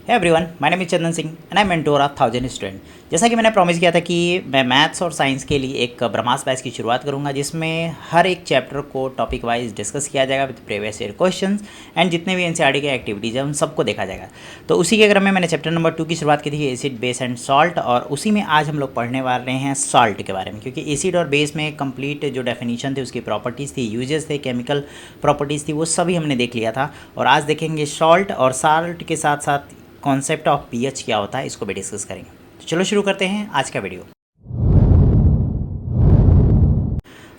Hey everyone, my name is Chandan Singh and I mentor of 1000 student. जैसा कि मैंने promise किया था कि मैं मैथ्स और साइंस के लिए एक ब्रह्मास्त्र बैच की शुरुआत करूंगा, जिसमें हर एक चैप्टर को टॉपिक वाइज डिस्कस किया जाएगा with previous year questions and जितने भी एनसीईआरटी के एक्टिविटीज़ हैं उन सबको देखा जाएगा। तो उसी के क्रम में मैंने चैप्टर नंबर 2 की शुरुआत की थी, एसिड बेस एंड सॉल्ट, और उसी में आज हम लोग पढ़ने वाले हैं सॉल्ट के बारे में, क्योंकि एसिड और बेस में कंप्लीट जो डेफिनेशन थी, उसकी प्रॉपर्टीज़ थी, यूजेस थे, केमिकल प्रॉपर्टीज़ थी, वो सभी हमने देख लिया था। और आज देखेंगे सॉल्ट, और सॉल्ट के साथ साथ कॉन्सेप्ट ऑफ पीएच क्या होता है, इसको भी डिस्कस करेंगे। तो चलो शुरू करते हैं आज का वीडियो।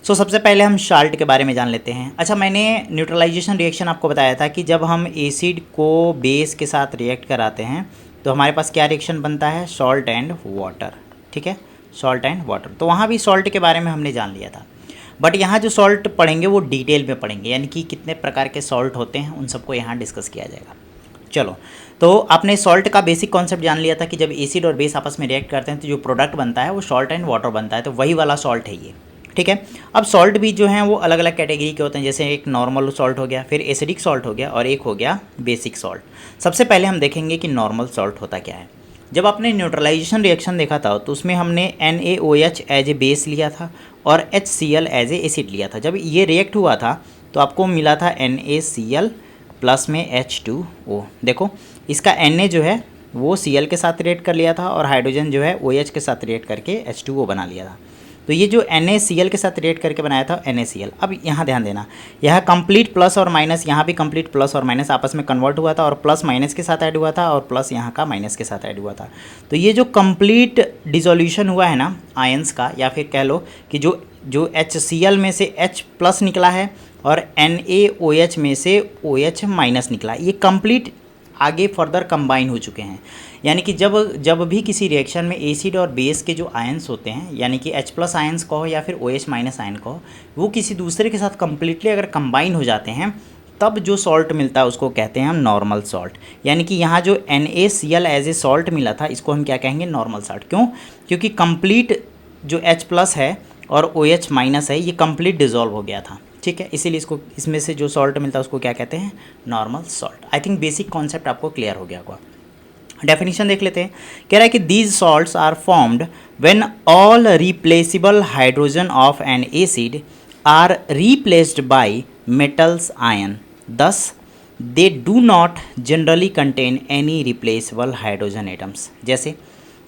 सबसे पहले हम सॉल्ट के बारे में जान लेते हैं। अच्छा, मैंने न्यूट्रलाइजेशन रिएक्शन आपको बताया था कि जब हम एसिड को बेस के साथ रिएक्ट कराते हैं तो हमारे पास क्या रिएक्शन बनता है, सॉल्ट एंड वाटर। ठीक है, सॉल्ट एंड वाटर। तो वहाँ भी सॉल्ट के बारे में हमने जान लिया था, बट यहाँ जो सॉल्ट पढ़ेंगे वो डिटेल में पढ़ेंगे, यानी कि कितने प्रकार के सॉल्ट होते हैं उन सबको यहाँ डिस्कस किया जाएगा। चलो, तो आपने सॉल्ट का बेसिक कॉन्सेप्ट जान लिया था कि जब एसिड और बेस आपस में रिएक्ट करते हैं तो जो प्रोडक्ट बनता है वो सॉल्ट एंड वाटर बनता है, तो वही वाला सॉल्ट है ये। ठीक है, अब सॉल्ट भी जो हैं वो अलग अलग कैटेगरी के होते हैं, जैसे एक नॉर्मल सॉल्ट हो गया, फिर एसिडिक सॉल्ट हो गया, और एक हो गया बेसिक सॉल्ट। सबसे पहले हम देखेंगे कि नॉर्मल सॉल्ट होता क्या है। जब आपने न्यूट्रलाइजेशन रिएक्शन देखा था तो उसमें हमने NaOH एज ए बेस लिया था और HCl एज ए एसिड लिया था। जब ये रिएक्ट हुआ था तो आपको मिला था NaCl प्लस में H2O। देखो, इसका Na जो है वो Cl के साथ रिएक्ट कर लिया था और हाइड्रोजन जो है OH के साथ रिएक्ट करके H2O बना लिया था। तो ये जो NaCl के साथ रिएक्ट करके बनाया था NaCl। अब यहाँ ध्यान देना, यह कंप्लीट प्लस और माइनस, यहाँ भी कंप्लीट प्लस और माइनस आपस में कन्वर्ट हुआ था, और प्लस माइनस के साथ ऐड हुआ था, और प्लस यहाँ का माइनस के साथ ऐड हुआ था। तो ये जो कंप्लीट डिसोल्यूशन हुआ है ना आयंस का, या फिर कह लो कि जो HCl में से H प्लस निकला है और NaOH में से OH माइनस निकला, ये कंप्लीट आगे फर्दर कंबाइन हो चुके हैं। यानी कि जब भी किसी रिएक्शन में एसिड और बेस के जो आयंस होते हैं, यानी कि H प्लस आयंस कहो या फिर OH माइनस आयन कहो, वो किसी दूसरे के साथ कम्प्लीटली अगर कंबाइन हो जाते हैं तब जो सॉल्ट मिलता है उसको कहते हैं हम नॉर्मल सॉल्ट। यानी कि यहाँ जो NaCl एज ए सॉल्ट मिला था, इसको हम क्या कहेंगे, नॉर्मल सॉल्ट। क्यों? क्योंकि कंप्लीट जो H प्लस है और OH माइनस है, ये कंप्लीट डिज़ोल्व हो गया था। ठीक है, इसीलिए इसको, इसमें से जो सॉल्ट मिलता है उसको क्या कहते हैं, normal salt. I think basic concept आपको क्लियर हो गया होगा। डेफिनेशन देख लेते हैं। कह रहा है कि these salts are formed when all replaceable hydrogen of an acid are replaced by metals ion, thus they do not generally contain any replaceable hydrogen atoms. जैसे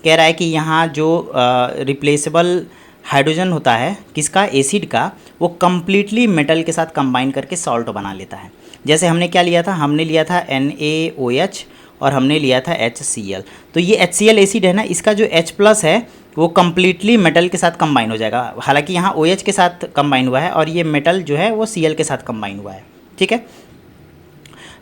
कह रहा है कि यहाँ जो रिप्लेसेबल हाइड्रोजन होता है किसका, एसिड का, वो कम्प्लीटली मेटल के साथ कंबाइन करके सॉल्ट बना लेता है। जैसे हमने क्या लिया था, हमने लिया था NaOH और हमने लिया था HCl। तो ये HCl एसिड है ना, इसका जो H प्लस है वो कम्प्लीटली मेटल के साथ कंबाइन हो जाएगा। हालांकि यहाँ OH के साथ कंबाइन हुआ है और ये मेटल जो है वो Cl के साथ कंबाइन हुआ है। ठीक है,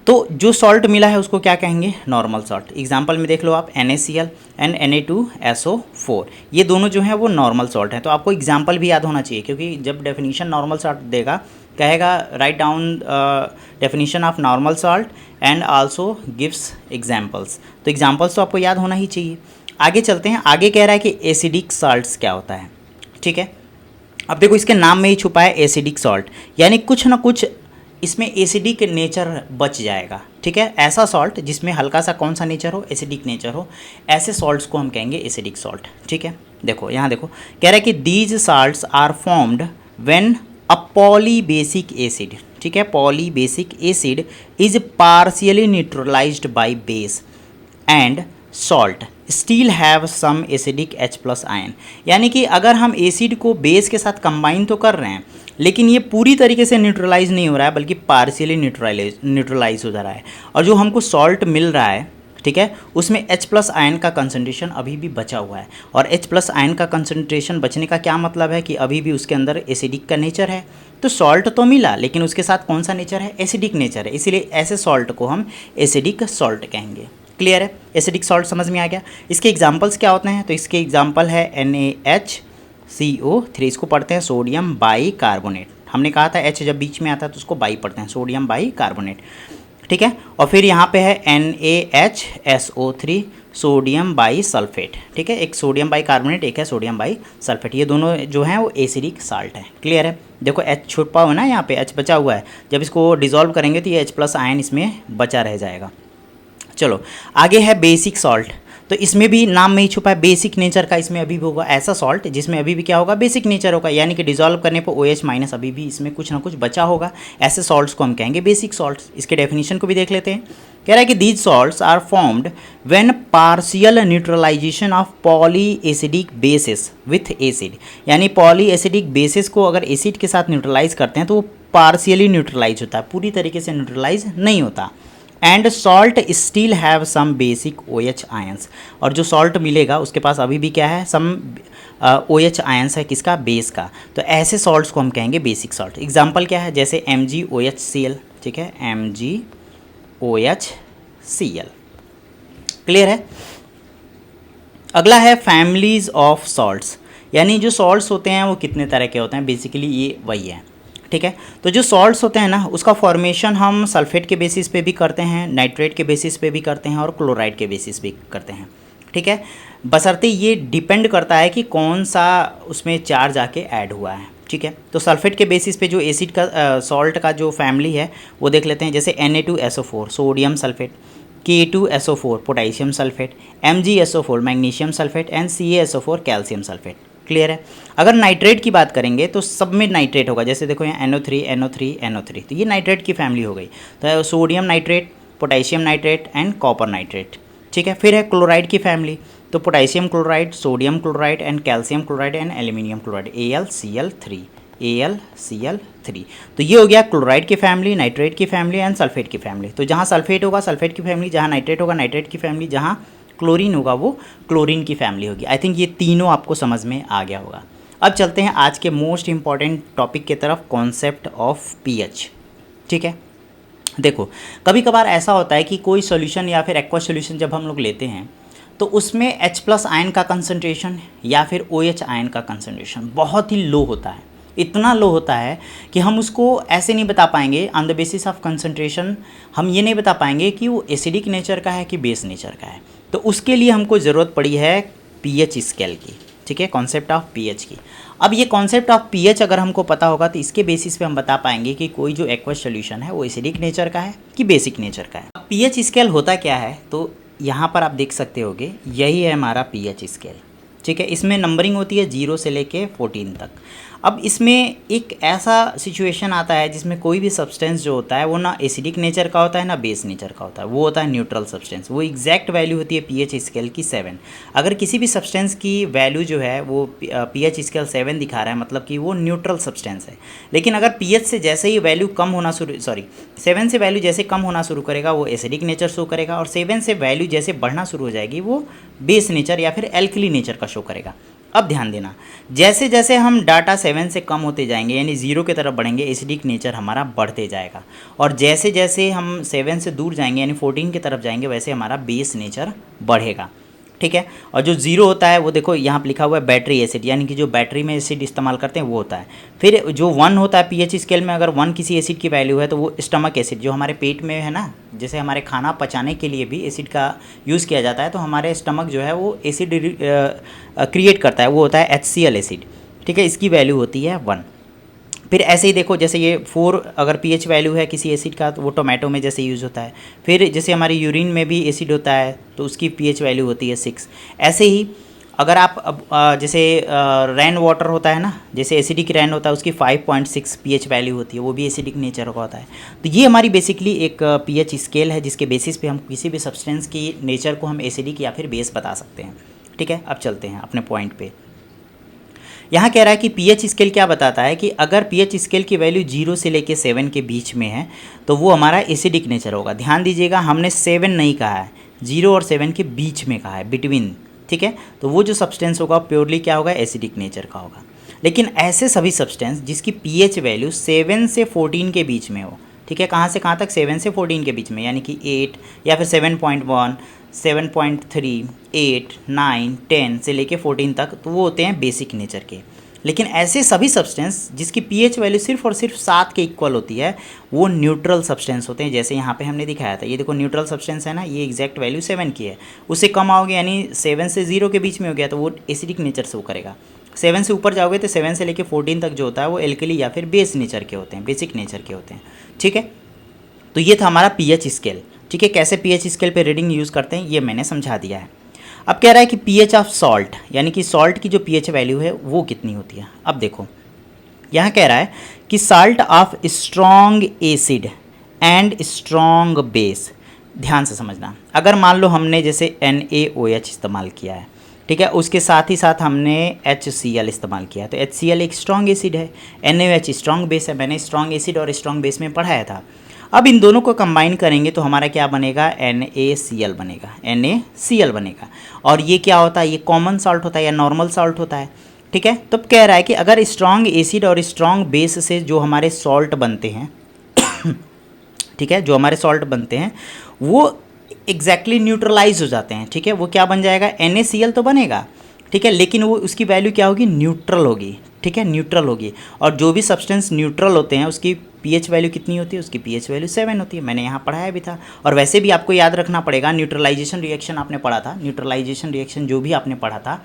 तो जो सॉल्ट मिला है उसको क्या कहेंगे, नॉर्मल सॉल्ट। एग्जांपल में देख लो आप, NaCl एंड Na2SO4, ये दोनों जो हैं वो नॉर्मल सॉल्ट हैं। तो आपको एग्जांपल भी याद होना चाहिए, क्योंकि जब डेफिनेशन नॉर्मल सॉल्ट देगा, कहेगा write down definition of normal salt and also gives examples. तो एग्जांपल्स तो आपको याद होना ही चाहिए। आगे चलते हैं। आगे कह रहा है कि एसिडिक सॉल्ट्स क्या होता है। ठीक है, अब देखो इसके नाम में ही छुपा है एसिडिक सॉल्ट, यानी कुछ ना कुछ इसमें एसिडिक नेचर बच जाएगा। ठीक है, ऐसा सॉल्ट जिसमें हल्का सा कौन सा नेचर हो, एसिडिक नेचर हो, ऐसे सॉल्ट्स को हम कहेंगे एसिडिक सॉल्ट। ठीक है, देखो यहाँ देखो, कह रहा है कि these salts are formed when a polybasic acid, ठीक है, polybasic acid is partially neutralised by base and salt still have some acidic H plus ion. यानी कि अगर हम एसिड को बेस के साथ कंबाइन तो कर रहे हैं, लेकिन ये पूरी तरीके से न्यूट्रलाइज नहीं हो रहा है, बल्कि पार्शियली न्यूट्रलाइज हो जा रहा है। और जो हमको सॉल्ट मिल रहा है, ठीक है, उसमें H प्लस आयन का कंसनट्रेशन अभी भी बचा हुआ है। और H प्लस आयन का कंसनट्रेशन बचने का क्या मतलब है कि अभी भी उसके अंदर एसिडिक का नेचर है। तो सॉल्ट तो मिला, लेकिन उसके साथ कौन सा नेचर है, एसिडिक नेचर है। इसीलिए ऐसे सॉल्ट को हम एसिडिक सॉल्ट कहेंगे। क्लियर है, एसिडिक सॉल्ट समझ में आ गया। इसके एग्जांपल्स क्या होते हैं, तो इसके एग्जांपल है NaHCO3, इसको पढ़ते हैं सोडियम बाई कार्बोनेट। हमने कहा था H जब बीच में आता है तो उसको बाई पढ़ते हैं, सोडियम बाई कार्बोनेट। ठीक है, और फिर यहाँ पे है NaHSO3, सोडियम बाई सल्फेट। ठीक है, एक सोडियम बाई कार्बोनेट, एक है सोडियम बाई सल्फेट। ये दोनों जो हैं वो एसिडिक साल्ट है। क्लियर है, देखो H छुपा हुआ है ना, यहाँ पे H बचा हुआ है, जब इसको डिसॉल्व करेंगे तो ये H प्लस आयन इसमें बचा रह जाएगा। चलो आगे है बेसिक सॉल्ट। तो इसमें भी नाम में ही छुपा है बेसिक नेचर का, इसमें अभी भी होगा ऐसा सॉल्ट जिसमें अभी भी क्या होगा, बेसिक नेचर होगा, यानी कि डिजॉल्व करने पर OH माइनस अभी भी इसमें कुछ ना कुछ बचा होगा। ऐसे सॉल्ट्स को हम कहेंगे बेसिक सॉल्ट्स। इसके डेफिनेशन को भी देख लेते हैं। कह रहा है कि these salts are formed when partial neutralisation of poly acidic bases with acid, यानी पॉली एसिडिक बेसिस को अगर एसिड के साथ न्यूट्रलाइज करते हैं तो वो पार्शियली न्यूट्रलाइज होता है, पूरी तरीके से न्यूट्रलाइज नहीं होता। And salt still have some basic OH ions, और जो सॉल्ट मिलेगा उसके पास अभी भी क्या है, सम OH आयंस है, किसका, बेस का। तो ऐसे सॉल्ट्स को हम कहेंगे बेसिक सॉल्ट। एग्जाम्पल क्या है, जैसे MgOHCl, ठीक है, MgOHCl। क्लियर है। अगला है फैमिलीज ऑफ सॉल्ट्स, यानी जो सॉल्ट्स होते हैं वो कितने तरह के होते हैं, बेसिकली ये वही है। ठीक है, तो जो सॉल्ट्स होते हैं ना उसका फॉर्मेशन हम सल्फेट के बेसिस पे भी करते हैं, नाइट्रेट के बेसिस पे भी करते हैं और क्लोराइड के बेसिस पे करते हैं। ठीक है, बशर्ते ये डिपेंड करता है कि कौन सा उसमें चार्ज आके ऐड हुआ है। ठीक है, तो सल्फेट के बेसिस पे जो एसिड का सॉल्ट का जो फैमिली है वो देख लेते हैं, जैसे Na2SO4 sodium sulphate, K2SO4 potassium sulphate, MgSO4 magnesium sulphate and CaSO4 calcium sulphate. Clear है। अगर नाइट्रेट की बात करेंगे तो सब में नाइट्रेट होगा, जैसे देखो यहाँ NO3 NO3 NO3, तो ये नाइट्रेट की फैमिली हो गई। तो sodium nitrate, potassium nitrate and copper nitrate. ठीक है, फिर है क्लोराइड की फैमिली, तो potassium chloride, sodium chloride and calcium chloride and aluminium chloride, AlCl3 AlCl3। तो ये हो गया क्लोराइड की फैमिली, नाइट्रेट की फैमिली एंड सल्फेट की फैमिली। तो जहाँ सल्फेट होगा सल्फेट की फैमिली, जहाँ नाइट्रेट होगा नाइट्रेट की फैमिली, जहाँ क्लोरीन होगा वो क्लोरीन की फैमिली होगी। आई थिंक ये तीनों आपको समझ में आ गया होगा। अब चलते हैं आज के मोस्ट इंपॉर्टेंट टॉपिक की तरफ, कॉन्सेप्ट ऑफ pH। ठीक है, देखो कभी कभार ऐसा होता है कि कोई सॉल्यूशन या फिर एक्वा सॉल्यूशन जब हम लोग लेते हैं तो उसमें H+ आयन का कंसंट्रेशन या फिर OH आयन का कंसंट्रेशन बहुत ही लो होता है। इतना लो होता है कि हम उसको ऐसे नहीं बता पाएंगे on the basis of concentration, हम ये नहीं बता पाएंगे कि वो एसिडिक नेचर का है कि बेस नेचर का है। तो उसके लिए हमको ज़रूरत पड़ी है pH स्केल की। ठीक है, कॉन्सेप्ट ऑफ pH की। अब ये कॉन्सेप्ट ऑफ pH अगर हमको पता होगा तो इसके बेसिस पे हम बता पाएंगे कि कोई जो एक्वस सॉल्यूशन है वो एसिडिक नेचर का है कि बेसिक नेचर का है। अब pH स्केल होता क्या है, तो यहाँ पर आप देख सकते होगे यही है हमारा pH स्केल। ठीक है, इसमें नंबरिंग होती है 0 से लेके 14 तक। अब इसमें एक ऐसा सिचुएशन आता है जिसमें कोई भी सब्सटेंस जो होता है वो ना एसिडिक नेचर का होता है ना बेस नेचर का होता है, वो होता है न्यूट्रल सब्सटेंस। वो एग्जैक्ट वैल्यू होती है pH स्केल की 7। अगर किसी भी सब्सटेंस की वैल्यू जो है वो pH स्केल 7 दिखा रहा है मतलब कि वो न्यूट्रल सब्सटेंस है। लेकिन अगर pH से जैसे ही वैल्यू कम होना 7 से वैल्यू जैसे कम होना शुरू करेगा वो एसिडिक नेचर शो करेगा, और 7 से वैल्यू जैसे बढ़ना शुरू हो जाएगी वो बेस नेचर या फिर एल्कली नेचर का शो करेगा। अब ध्यान देना, जैसे जैसे हम डाटा 7 से कम होते जाएंगे यानी 0 की तरफ बढ़ेंगे एसिडिक नेचर हमारा बढ़ते जाएगा, और जैसे जैसे हम 7 से दूर जाएंगे यानी 14 की तरफ जाएंगे वैसे हमारा बेस नेचर बढ़ेगा। ठीक है, और जो 0 होता है वो देखो यहाँ पर लिखा हुआ है बैटरी एसिड, यानी कि जो बैटरी में एसिड इस्तेमाल करते हैं वो होता है। फिर जो 1 होता है pH स्केल में, अगर 1 किसी एसिड की वैल्यू है तो वो स्टमक एसिड जो हमारे पेट में है ना, जैसे हमारे खाना पचाने के लिए भी एसिड का यूज़ किया जाता है, तो हमारे स्टमक जो है वो एसिड क्रिएट करता है, वो होता है HCl एसिड। ठीक है, इसकी वैल्यू होती है 1। फिर ऐसे ही देखो जैसे ये 4 अगर pH वैल्यू है किसी एसिड का तो वो टोमेटो में जैसे यूज़ होता है। फिर जैसे हमारे यूरिन में भी एसिड होता है तो उसकी pH वैल्यू होती है 6। ऐसे ही अगर आप जैसे रेन वाटर होता है ना, जैसे एसिडिक रेन होता है उसकी 5.6 pH वैल्यू होती है, वो भी एसिडिक नेचर का होता है। तो ये हमारी बेसिकली एक pH स्केल है जिसके बेसिस पे हम किसी भी सब्सटेंस की नेचर को हम एसिडिक या फिर बेस बता सकते हैं। ठीक है, अब चलते हैं अपने पॉइंट पे। यहाँ कह रहा है कि pH स्केल क्या बताता है कि अगर pH स्केल की वैल्यू 0 से लेके 7 के बीच में है तो वो हमारा एसिडिक नेचर होगा। ध्यान दीजिएगा, हमने 7 नहीं कहा है, 0 और 7 के बीच में कहा है, बिटवीन। ठीक है, तो वो जो सब्सटेंस होगा प्योरली क्या होगा, एसिडिक नेचर का होगा। लेकिन ऐसे सभी सब्सटेंस जिसकी pH वैल्यू 7 से 14 के बीच में हो, ठीक है, कहाँ से कहाँ तक, 7 से 14 के बीच में, यानी कि 8 या फिर 7.1 7.3 8 9 10 से लेके 14 तक, तो वो होते हैं बेसिक नेचर के। लेकिन ऐसे सभी सब्सटेंस जिसकी pH वैल्यू सिर्फ और सिर्फ 7 के इक्वल होती है वो न्यूट्रल सब्सटेंस होते हैं। जैसे यहाँ पे हमने दिखाया था, ये देखो न्यूट्रल सब्सटेंस है ना, ये एग्जैक्ट वैल्यू 7 की है, उससे कम आओगे यानी 7 से 0 के बीच में हो गया तो वो एसिडिक नेचर शो करेगा। 7 से ऊपर जाओगे तो 7 से लेके 14 तक जो होता है वो एल्कली या फिर बेस नेचर के होते हैं, बेसिक नेचर के होते हैं। ठीक है, तो ये था हमारा pH स्केल। ठीक है, कैसे पीएच स्केल पे रीडिंग यूज़ करते हैं ये मैंने समझा दिया है। अब कह रहा है कि पीएच ऑफ सॉल्ट, यानी कि सॉल्ट की जो पीएच वैल्यू है वो कितनी होती है। अब देखो यहाँ कह रहा है कि salt of strong acid and strong base. ध्यान से समझना, अगर मान लो हमने जैसे NaOH इस्तेमाल किया है, ठीक है, उसके साथ ही साथ हमने HCl इस्तेमाल किया है, तो HCl एक स्ट्रॉन्ग एसिड है, NaOH स्ट्रॉन्ग बेस है। मैंने स्ट्रॉन्ग एसिड और स्ट्रॉन्ग बेस में पढ़ाया था। अब इन दोनों को कंबाइन करेंगे तो हमारा क्या बनेगा, NaCl बनेगा, NaCl बनेगा। और ये क्या होता है, ये कॉमन सॉल्ट होता है या नॉर्मल सॉल्ट होता है, ठीक है। तो कह रहा है कि अगर स्ट्रॉन्ग एसिड और स्ट्रॉन्ग बेस से जो हमारे सॉल्ट बनते हैं ठीक है, जो हमारे सॉल्ट बनते हैं वो एग्जैक्टली न्यूट्रलाइज हो जाते हैं, ठीक है। वो क्या बन जाएगा, NaCl तो बनेगा, ठीक है, लेकिन वो उसकी वैल्यू क्या होगी, न्यूट्रल होगी, ठीक है, न्यूट्रल होगी। और जो भी सब्सटेंस न्यूट्रल होते हैं उसकी पीएच वैल्यू कितनी होती है, उसकी पीएच वैल्यू 7 होती है। मैंने यहाँ पढ़ाया भी था। और वैसे भी आपको याद रखना पड़ेगा, न्यूट्रलाइजेशन रिएक्शन आपने पढ़ा था, न्यूट्रलाइजेशन रिएक्शन जो भी आपने पढ़ा था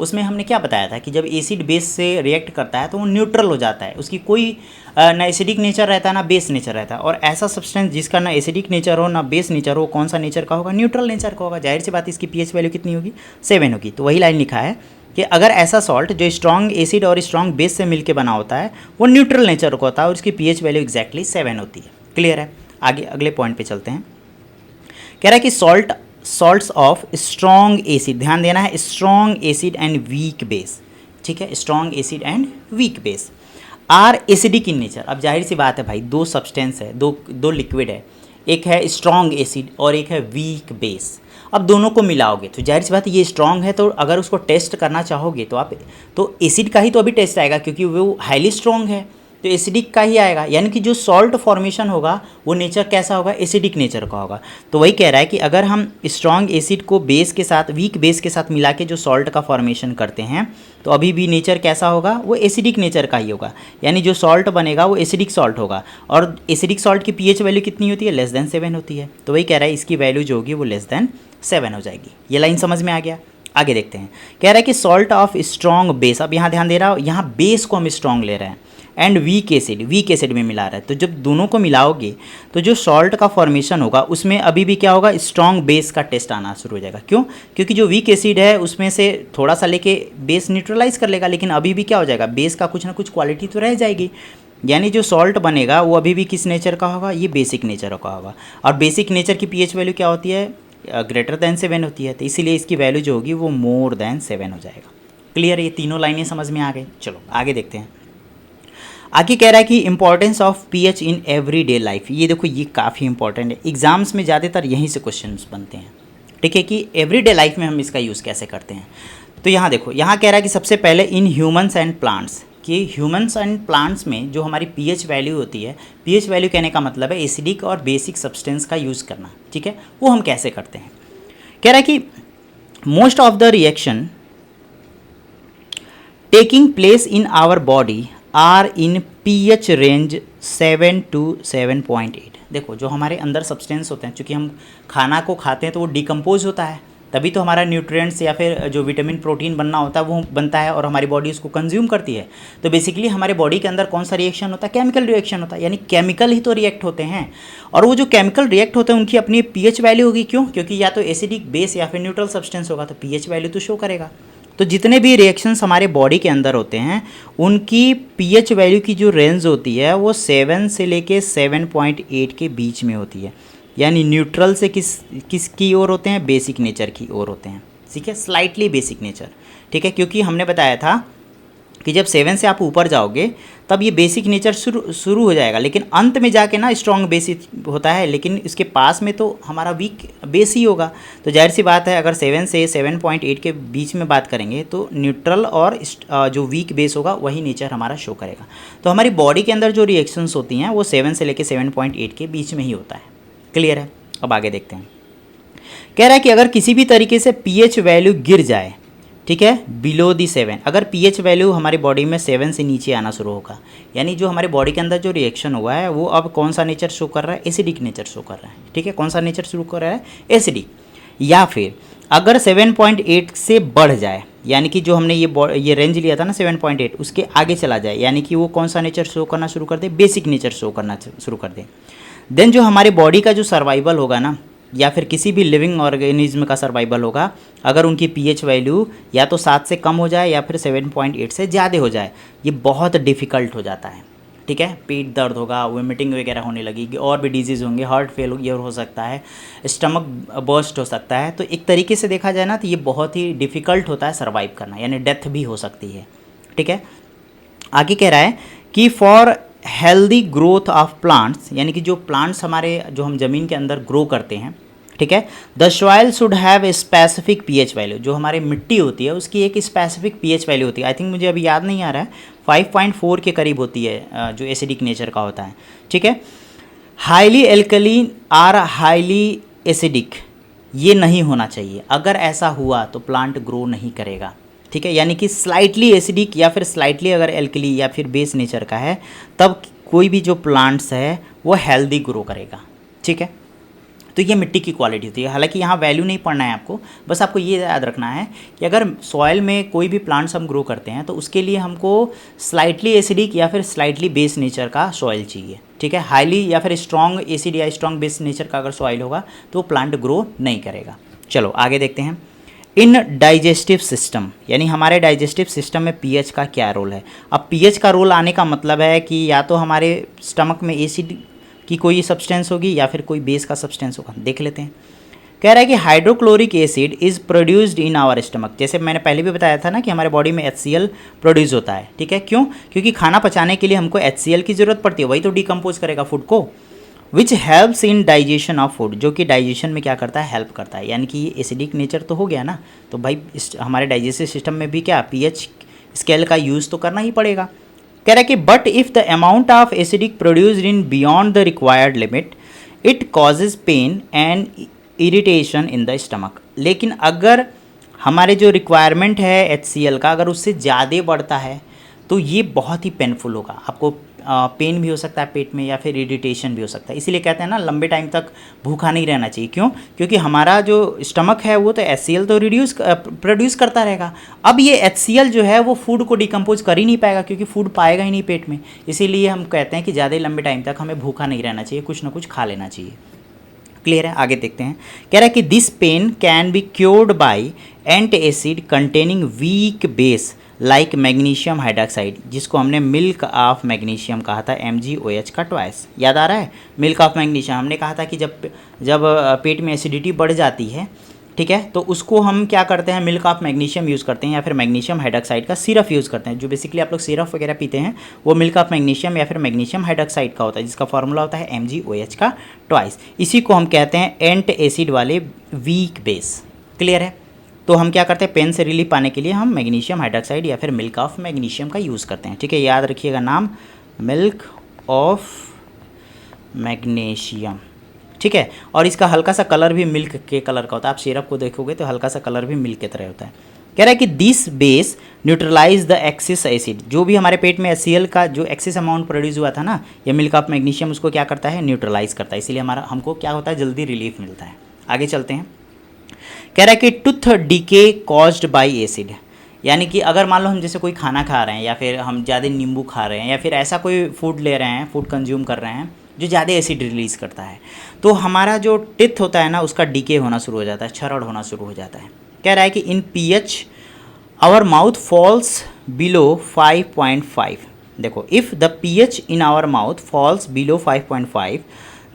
उसमें हमने क्या बताया था कि जब एसिड बेस से रिएक्ट करता है तो वो न्यूट्रल हो जाता है, उसकी कोई ना एसिडिक नेचर रहता है ना बेस नेचर रहता है। और ऐसा सब्सटेंस जिसका ना एसिडिक नेचर हो ना बेस नेचर हो, कौन सा नेचर का होगा, न्यूट्रल नेचर का होगा। जाहिर सी बात इसकी पीएच वैल्यू कितनी होगी, 7 होगी। तो वही लाइन लिखा है कि अगर ऐसा सॉल्ट जो स्ट्रॉन्ग एसिड और स्ट्रॉन्ग बेस से मिलकर बना होता है वो न्यूट्रल नेचर का होता है और उसकी पीएच वैल्यू एग्जैक्टली 7 होती है। क्लियर है। आगे अगले पॉइंट पे चलते हैं। कह रहा है कि सॉल्ट्स ऑफ स्ट्रॉन्ग एसिड, ध्यान देना है, strong acid and weak base, ठीक है, strong acid and weak base are acidic in nature. अब जाहिर सी बात है भाई, दो सब्सटेंस है, दो लिक्विड है, एक है स्ट्रॉन्ग एसिड और एक है वीक बेस। अब दोनों को मिलाओगे तो जाहिर सी बात है ये स्ट्रॉन्ग है, तो अगर उसको टेस्ट करना चाहोगे तो आप तो एसिड का ही तो अभी टेस्ट आएगा क्योंकि वो हाईली स्ट्रॉन्ग है, तो एसिडिक का ही आएगा। यानी कि जो सॉल्ट फॉर्मेशन होगा वो नेचर कैसा होगा, एसिडिक नेचर का होगा। तो वही कह रहा है कि अगर हम स्ट्रॉन्ग एसिड को बेस के साथ, वीक बेस के साथ मिला के जो सॉल्ट का फॉर्मेशन करते हैं तो अभी भी नेचर कैसा होगा, वो एसिडिक नेचर का ही होगा। यानी जो सॉल्ट बनेगा वो एसिडिक सॉल्ट होगा। और एसिडिक सॉल्ट की पीएच वैल्यू कितनी होती है, <7 होती है। तो वही कह रहा है इसकी वैल्यू जो होगी वो <7 हो जाएगी। ये लाइन समझ में आ गया। आगे देखते हैं। कह रहा है कि सॉल्ट ऑफ स्ट्रॉन्ग बेस, अब यहाँ ध्यान दे रहा हो, यहाँ बेस को हम स्ट्रॉन्ग ले रहे हैं एंड वीक एसिड में मिला रहा है। तो जब दोनों को मिलाओगे तो जो सॉल्ट का फॉर्मेशन होगा उसमें अभी भी क्या होगा, स्ट्रॉन्ग बेस का टेस्ट आना शुरू हो जाएगा। क्यों, क्योंकि जो वीक एसिड है उसमें से थोड़ा सा लेके बेस न्यूट्रलाइज कर लेगा, लेकिन अभी भी क्या हो जाएगा, बेस का कुछ ना कुछ क्वालिटी तो रह जाएगी। यानी जो सॉल्ट बनेगा वो अभी भी किस नेचर का होगा, ये बेसिक नेचर का होगा। और बेसिक नेचर की पीएच वैल्यू क्या होती है, <7 होती है। तो इसीलिए इसकी वैल्यू जो होगी वो <7 हो जाएगा। क्लियर, ये तीनों लाइनें समझ में आ गई। चलो आगे देखते हैं। आगे कह रहा है कि importance of pH in everyday life. ये देखो ये काफ़ी इंपॉर्टेंट है, एग्जाम्स में ज़्यादातर यहीं से क्वेश्चंस बनते हैं, ठीक है, कि एवरीडे लाइफ में हम इसका यूज़ कैसे करते हैं। तो यहाँ देखो, यहाँ कह रहा है कि सबसे पहले इन ह्यूमंस एंड प्लांट्स, कि ह्यूमंस एंड प्लांट्स में जो हमारी पीएच वैल्यू होती है, पीएच वैल्यू कहने का मतलब है एसिडिक और बेसिक सब्सटेंस का यूज़ करना, ठीक है, वो हम कैसे करते हैं। कह रहा है कि most of the reaction taking place in our body are in pH range 7 to 7.8। देखो जो हमारे अंदर सब्सटेंस होते हैं, चूँकि हम खाना को खाते हैं तो वो डिकम्पोज होता है, तभी तो हमारा न्यूट्रिएंट्स या फिर जो विटामिन प्रोटीन बनना होता है वो बनता है और हमारी बॉडी उसको कंज्यूम करती है। तो बेसिकली हमारे बॉडी के अंदर कौन सा रिएक्शन होता है, केमिकल रिएक्शन होता है, यानी केमिकल ही तो रिएक्ट होते हैं। और वो जो केमिकल रिएक्ट होते हैं उनकी अपनी पीएच वैल्यू होगी। क्यों, क्योंकि या तो एसिडिक बेस या फिर न्यूट्रल सब्सटेंस होगा, तो पीएच वैल्यू तो शो करेगा। तो जितने भी रिएक्शंस हमारे बॉडी के अंदर होते हैं उनकी पीएच वैल्यू की जो रेंज होती है वो 7 से लेके 7.8 के बीच में होती है। यानी न्यूट्रल से किस की ओर होते हैं, बेसिक नेचर की ओर होते हैं, ठीक है, स्लाइटली बेसिक नेचर, ठीक है। क्योंकि हमने बताया था कि जब 7 से आप ऊपर जाओगे तब ये बेसिक नेचर शुरू हो जाएगा, लेकिन अंत में जाके ना स्ट्रॉन्ग बेसिक होता है, लेकिन इसके पास में तो हमारा वीक बेस ही होगा। तो जाहिर सी बात है अगर 7 से 7.8 के बीच में बात करेंगे तो न्यूट्रल और जो वीक बेस होगा वही नेचर हमारा शो करेगा। तो हमारी बॉडी के अंदर जो रिएक्शंस होती हैं वो 7 से लेके 7.8 के बीच में ही होता है। क्लियर है। अब आगे देखते हैं। कह रहा है कि अगर किसी भी तरीके से पीएच वैल्यू गिर जाए, ठीक है, बिलो दी 7, अगर पीएच वैल्यू हमारी बॉडी में 7 से नीचे आना शुरू होगा, यानी जो हमारे बॉडी के अंदर जो रिएक्शन हुआ है वो अब कौन सा नेचर शो कर रहा है, एसिडिक नेचर शो कर रहा है, ठीक है, कौन सा नेचर शुरू कर रहा है, एसिडिक। या फिर अगर 7.8 से बढ़ जाए, यानी कि जो हमने ये रेंज लिया था ना 7.8, उसके आगे चला जाए, यानी कि वो कौन सा नेचर शो करना शुरू कर दे, बेसिक नेचर शो करना शुरू कर दे। देन जो हमारे बॉडी का जो सर्वाइवल होगा ना, या फिर किसी भी लिविंग ऑर्गेनिज्म का सर्वाइवल होगा, अगर उनकी पीएच वैल्यू या तो 7 से कम हो जाए या फिर 7.8 से ज़्यादा हो जाए, ये बहुत डिफ़िकल्ट हो जाता है। ठीक है, पेट दर्द होगा, वोमिटिंग वगैरह होने लगेगी, और भी डिजीज़ होंगे, हार्ट फेलियर हो सकता है, स्टमक बर्स्ट हो सकता है। तो एक तरीके से देखा जाए ना तो ये बहुत ही डिफ़िकल्ट होता है सर्वाइव करना, यानी डेथ भी हो सकती है। ठीक है, आगे कह रहा है कि for healthy growth of plants, यानी कि जो प्लांट्स हमारे जो हम ज़मीन के अंदर ग्रो करते हैं, ठीक है, the soil should have a specific pH value. जो हमारी मिट्टी होती है उसकी एक स्पेसिफिक पीएच वैल्यू होती है। आई थिंक मुझे अभी याद नहीं आ रहा है, 5.4 के करीब होती है, जो एसिडिक नेचर का होता है। ठीक है, highly alkaline are highly acidic ये नहीं होना चाहिए। अगर ऐसा हुआ तो प्लांट ग्रो नहीं करेगा। ठीक है, यानी कि स्लाइटली एसिडिक या फिर स्लाइटली अगर एल्कली या फिर बेस नेचर का है, तब कोई भी जो प्लांट्स है वो हेल्दी ग्रो करेगा। ठीक है, तो ये मिट्टी की क्वालिटी होती है। हालांकि यहाँ वैल्यू नहीं पढ़ना है आपको, बस आपको ये याद रखना है कि अगर सॉइल में कोई भी प्लांट्स हम ग्रो करते हैं तो उसके लिए हमको स्लाइटली एसिडिक या फिर स्लाइटली बेस नेचर का सॉइल चाहिए। ठीक है, हाईली या फिर स्ट्रॉन्ग एसिड या स्ट्रॉन्ग बेस नेचर का अगर सॉइल होगा तो प्लांट ग्रो नहीं करेगा। चलो आगे देखते हैं। इन डाइजेस्टिव सिस्टम, यानी हमारे डाइजेस्टिव सिस्टम में पीएच का क्या रोल है। अब पीएच का रोल आने का मतलब है कि या तो हमारे स्टमक में एसिड की कोई सब्सटेंस होगी या फिर कोई बेस का सब्सटेंस होगा। देख लेते हैं। कह रहा है कि hydrochloric acid is produced in our stomach. जैसे मैंने पहले भी बताया था ना कि हमारे बॉडी में HCl प्रोड्यूस होता है। ठीक है, क्यों? क्योंकि खाना पचाने के लिए हमको HCl की ज़रूरत पड़ती है, वही तो डिकम्पोज करेगा फूड को। Which helps in digestion of food, जो कि डाइजेशन में क्या करता है, हेल्प करता है। यानी कि ये एसिडिक नेचर तो हो गया ना, तो भाई हमारे डाइजेस्टिव सिस्टम में भी क्या पीएच स्केल का यूज़ तो करना ही पड़ेगा। कह रहा है कि but if the amount of acidic produced in beyond the required limit it causes pain and irritation in the stomach. लेकिन अगर हमारे जो रिक्वायरमेंट है HCl का अगर उससे ज़्यादा बढ़ता है तो ये बहुत ही पेनफुल होगा। आपको पेन भी हो सकता है पेट में या फिर इरिटेशन भी हो सकता है। इसीलिए कहते हैं ना लंबे टाइम तक भूखा नहीं रहना चाहिए। क्यों? क्योंकि हमारा जो स्टमक है वो तो HCl तो प्रोड्यूस करता रहेगा। अब ये HCl जो है वो फूड को डिकम्पोज कर ही नहीं पाएगा, क्योंकि फूड पाएगा ही नहीं पेट में। इसीलिए हम कहते हैं कि ज़्यादा लंबे टाइम तक हमें भूखा नहीं रहना चाहिए, कुछ ना कुछ खा लेना चाहिए। क्लियर है? आगे देखते हैं। कह रहा है कि this pain can be cured by anti acid containing weak base like magnesium hydroxide, जिसको हमने मिल्क ऑफ मैग्नीशियम कहा था, MgOH का ट्वाइस। याद आ रहा है? मिल्क ऑफ मैग्नीशियम हमने कहा था कि जब पेट में एसिडिटी बढ़ जाती है, ठीक है, तो उसको हम क्या करते हैं, मिल्क ऑफ मैग्नीशियम यूज़ करते हैं या फिर मैग्नीशियम हाइड्रॉक्साइड का सिरप यूज़ करते हैं। जो बेसिकली आप लोग सिरप वगैरह पीते हैं वो मिल्क ऑफ मैग्नीशियम या फिर मैग्नीशियम हाइड्रॉक्साइड का होता है, जिसका फॉर्मूला होता है MgOH का ट्वाइस। इसी को हम कहते हैं एंट एसिड वाले वीक बेस। क्लियर है? तो हम क्या करते हैं, पेन से रिलीफ पाने के लिए हम मैग्नीशियम हाइड्रॉक्साइड या फिर मिल्क ऑफ मैग्नीशियम का यूज़ करते हैं। ठीक है, याद रखिएगा नाम, मिल्क ऑफ मैग्नीशियम। ठीक है, और इसका हल्का सा कलर भी मिल्क के कलर का होता है। आप सिरप को देखोगे तो हल्का सा कलर भी मिल्क की तरह होता है। कह रहा है कि this base neutralize the excess acid. जो भी हमारे पेट में HCl का जो एक्सेस अमाउंट प्रोड्यूस हुआ था ना, ये मिल्क ऑफ मैग्नीशियम उसको क्या करता है, न्यूट्रलाइज करता है। इसीलिए हमको क्या होता है, जल्दी रिलीफ मिलता है। आगे चलते हैं। कह रहा है कि tooth decay caused by acid, यानी कि अगर मान लो हम जैसे कोई खाना खा रहे हैं या फिर हम ज़्यादा नींबू खा रहे हैं या फिर ऐसा कोई फूड ले रहे हैं, फूड कंज्यूम कर रहे हैं जो ज़्यादा एसिड रिलीज़ करता है, तो हमारा जो टिथ होता है ना उसका डीके होना शुरू हो जाता है, क्षरण होना शुरू हो जाता है। कह रहा है कि in pH our mouth falls below 5.5। देखो, if the pH in our mouth falls below 5.5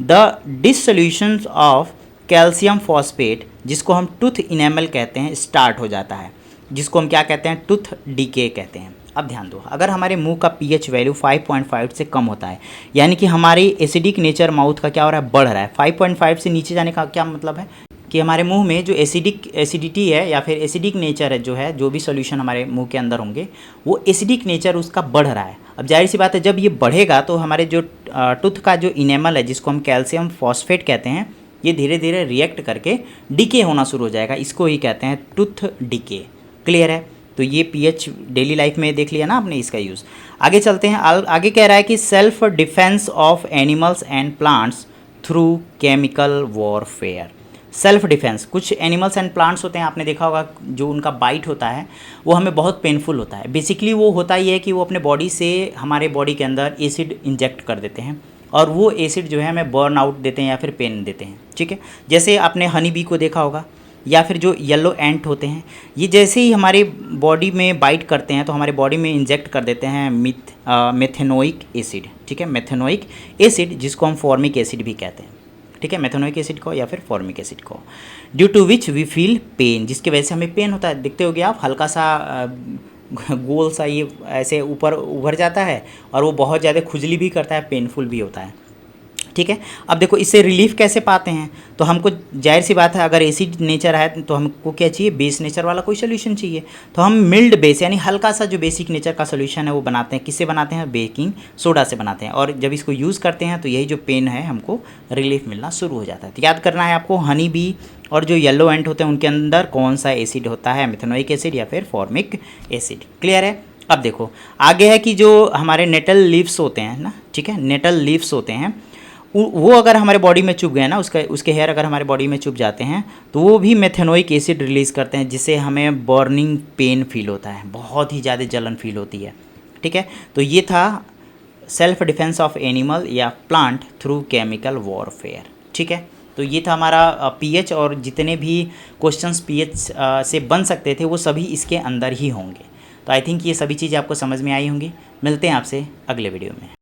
the dissolution of calcium phosphate, जिसको हम टूथ इनेमल कहते हैं, स्टार्ट हो जाता है, जिसको हम क्या कहते हैं, टूथ डीके कहते हैं। अब ध्यान दो, अगर हमारे मुंह का पीएच वैल्यू 5.5 से कम होता है, यानी कि हमारी एसिडिक नेचर माउथ का क्या हो रहा है, बढ़ रहा है। 5.5 से नीचे जाने का क्या मतलब है कि हमारे मुंह में जो एसिडिटी है या फिर एसिडिक नेचर है, जो भी सोल्यूशन हमारे मुंह के अंदर होंगे वो एसिडिक नेचर उसका बढ़ रहा है। अब जाहिर सी बात है, जब ये बढ़ेगा तो हमारे जो टूथ का जो इनेमल है, जिसको हम कैल्शियम फॉस्फेट कहते हैं, ये धीरे धीरे रिएक्ट करके डीके होना शुरू हो जाएगा। इसको ही कहते हैं टूथ डीके। क्लियर है? तो ये पीएच डेली लाइफ में देख लिया ना आपने इसका यूज़। आगे चलते हैं। आगे कह रहा है कि self defence of animals and plants through chemical warfare. Self defence, कुछ एनिमल्स एंड प्लांट्स होते हैं, आपने देखा होगा जो उनका बाइट होता है वो हमें बहुत पेनफुल होता है। बेसिकली वो होता ही है कि वो अपने बॉडी से हमारे बॉडी के अंदर एसिड इंजेक्ट कर देते हैं, और वो एसिड जो है हमें बर्न आउट देते हैं या फिर पेन देते हैं, ठीक है। जैसे आपने हनी बी को देखा होगा या फिर जो येलो एंट होते हैं, ये जैसे ही हमारे बॉडी में बाइट करते हैं तो हमारे बॉडी में इंजेक्ट कर देते हैं मेथेनोइक एसिड, ठीक है, मेथेनोइक एसिड जिसको हम फॉर्मिक एसिड भी कहते हैं, ठीक है, मेथेनोइक एसिड को या फिर फॉर्मिक एसिड को, due to which we feel pain, जिसकी वजह से हमें पेन होता है। देखते होगे आप, हल्का सा गोल सा ये ऐसे ऊपर उभर जाता है और वो बहुत ज़्यादा खुजली भी करता है, पेनफुल भी होता है, ठीक है। अब देखो इससे रिलीफ कैसे पाते हैं, तो हमको जाहिर सी बात है अगर एसिड नेचर है तो हमको क्या चाहिए, बेस नेचर वाला कोई सोल्यूशन चाहिए। तो हम मिल्ड बेस यानी हल्का सा जो बेसिक नेचर का सोल्यूशन है वो बनाते हैं। किससे बनाते हैं, बेकिंग सोडा से बनाते हैं। और जब इसको यूज़ करते हैं तो यही जो पेन है हमको रिलीफ मिलना शुरू हो जाता है। तो याद करना है आपको, हनी बी और जो येलो एंट होते हैं उनके अंदर कौन सा एसिड होता है, मेथेनोइक एसिड या फिर फॉर्मिक एसिड। क्लियर है। अब देखो आगे है कि जो हमारे नेटल लीव्स होते हैं ना, ठीक है, नेटल लीव्स होते हैं वो अगर हमारे बॉडी में चुभ गए ना, उसके हेयर अगर हमारे बॉडी में चुभ जाते हैं तो वो भी मेथेनोइक एसिड रिलीज़ करते हैं, जिससे हमें बर्निंग पेन फील होता है, बहुत ही ज़्यादा जलन फील होती है, ठीक है। तो ये था सेल्फ डिफेंस ऑफ एनिमल या प्लांट थ्रू केमिकल वॉरफेयर, ठीक है। तो ये था हमारा पीएच, और जितने भी क्वेश्चंस पीएच से बन सकते थे वो सभी इसके अंदर ही होंगे। तो आई थिंक ये सभी चीज़ें आपको समझ में आई होंगी। मिलते हैं आपसे अगले वीडियो में।